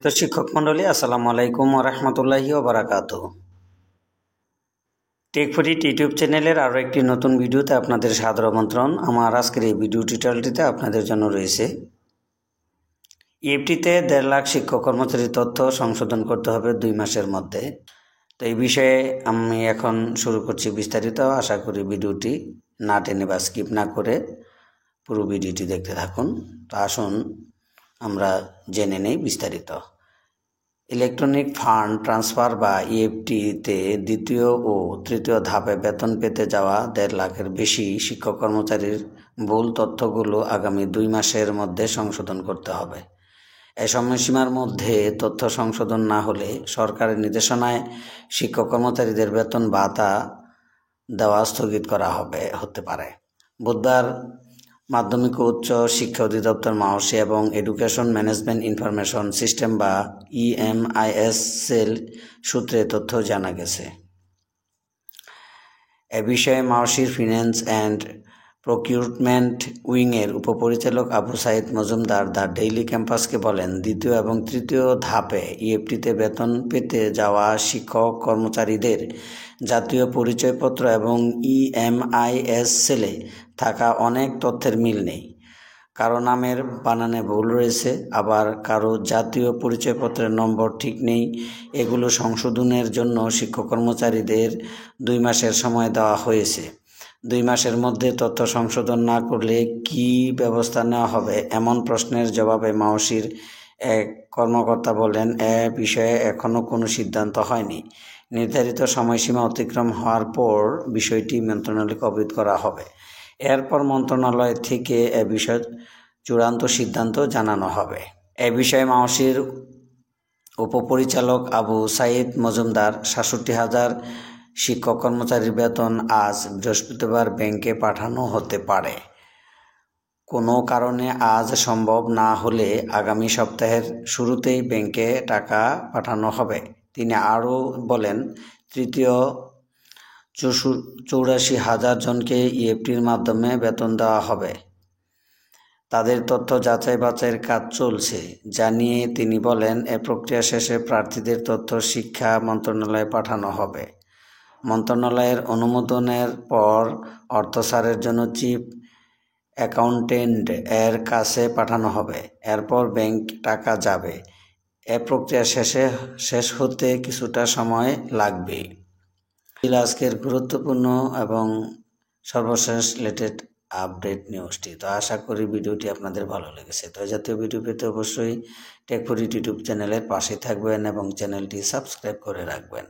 তো শিক্ষক মন্ডলী, আসসালামু আলাইকুম ওয়া রাহমাতুল্লাহি ওয়া বারাকাতুহু। টেক ফর ইট ইউটিউব চ্যানেলের আরও একটি নতুন ভিডিওতে আপনাদের সাদর আমন্ত্রণ। আমার আজকের এই ভিডিও টিউটোরিয়ালটিতে আপনাদের জন্য রয়েছে ইএফটিতে 1.5 লাখ শিক্ষক কর্মচারীর তথ্য সংশোধন করতে হবে 2 মাসের মধ্যে। তো এই বিষয়ে আমি এখন শুরু করছি বিস্তারিত। আশা করি ভিডিওটি না টেনে বা স্কিপ না করে পুরো ভিডিওটি দেখতে থাকুন। তো আসুন আমরা জেনে নেই বিস্তারিত। ইলেকট্রনিক ফান্ড ট্রান্সফার বা ইএফটিতে দ্বিতীয় ও তৃতীয় ধাপে বেতন পেতে যাওয়া 1.5 লাখের বেশি শিক্ষক কর্মচারীর ভুল তথ্যগুলো আগামী 2 মাসের মধ্যে সংশোধন করতে হবে। এই সময়সীমার মধ্যে তথ্য সংশোধন না হলে সরকারের নির্দেশনায় শিক্ষক কর্মচারীদের বেতন ভাতা দেওয়া স্থগিত করা হতে পারে। বুধবার মাধ্যমিক ও উচ্চ শিক্ষা অধিদপ্তর মাওসি এবং এডুকেশন ম্যানেজমেন্ট ইনফরমেশন সিস্টেম বা ইএমআইএস সেল সূত্রে তথ্য জানা গেছে। এ বিষয়ে মাওসির ফিন্যান্স অ্যান্ড প্রকিউরমেন্ট উইংয়ের উপপরিচালক আবু সাইদ মজুমদার দ্য ডেইলি ক্যাম্পাসকে বলেন, দ্বিতীয় এবং তৃতীয় ধাপে ইএফটিতে বেতন পেতে যাওয়া শিক্ষক কর্মচারীদের জাতীয় পরিচয়পত্র এবং ইএমআইএস সেলে থাকা অনেক তথ্যের মিল নেই। কারো নামের বানানে ভুল রয়েছে, আবার কারো জাতীয় পরিচয়পত্রের নম্বর ঠিক নেই। এগুলো সংশোধনের জন্য শিক্ষক কর্মচারীদের 2 মাসের সময় দেওয়া হয়েছে। 2 মাসের মধ্যে তথ্য সংশোধন না করলে কী ব্যবস্থা নেওয়া হবে, এমন প্রশ্নের জবাবে মাওসির এক কর্মকর্তা বলেন, এ বিষয়ে এখনও কোনো সিদ্ধান্ত হয়নি। নির্ধারিত সময়সীমা অতিক্রম হওয়ার পর বিষয়টি মন্ত্রণালয়কে অবহিত করা হবে। এরপর মন্ত্রণালয় থেকে এ বিষয়ে চূড়ান্ত সিদ্ধান্ত জানানো হবে। এ বিষয়ে মাওসির উপপরিচালক আবু সাইদ মজুমদার ৬৭,০০০ শিক্ষক কর্মচারীর বেতন আজ বৃহস্পতিবার ব্যাংকে পাঠানো হতে পারে। কোনো কারণে আজ সম্ভব না হলে আগামী সপ্তাহের শুরুতেই ব্যাংকে টাকা পাঠানো হবে। তিনি আরও বলেন, তৃতীয় ৮৪,০০০ জনকে ইএফটির মাধ্যমে বেতন দেওয়া হবে। তাদের তথ্য যাচাই বাছাইয়ের কাজ চলছে জানিয়ে তিনি বলেন, এ প্রক্রিয়া শেষে প্রার্থীদের তথ্য শিক্ষা মন্ত্রণালয়ে পাঠানো হবে। মন্ত্রণালয়ের অনুমোদনের পর অর্থ ছাড়ের জন্য চিফ অ্যাকাউন্টেন্ট এর কাছে পাঠানো হবে। এরপর ব্যাংক টাকা যাবে। এ প্রক্রিয়া শেষ হতে কিছুটা সময় লাগবে। আজকের গুরুত্বপূর্ণ এবং সর্বশেষ লেটেস্ট আপডেট নিউজটি। তো আশা করি ভিডিওটি আপনাদের ভালো লেগেছে। তো এই জাতীয় ভিডিও পেতে অবশ্যই টেক ফর ইট ইউটিউব চ্যানেলের পাশে থাকবেন এবং চ্যানেলটি সাবস্ক্রাইব করে রাখবেন।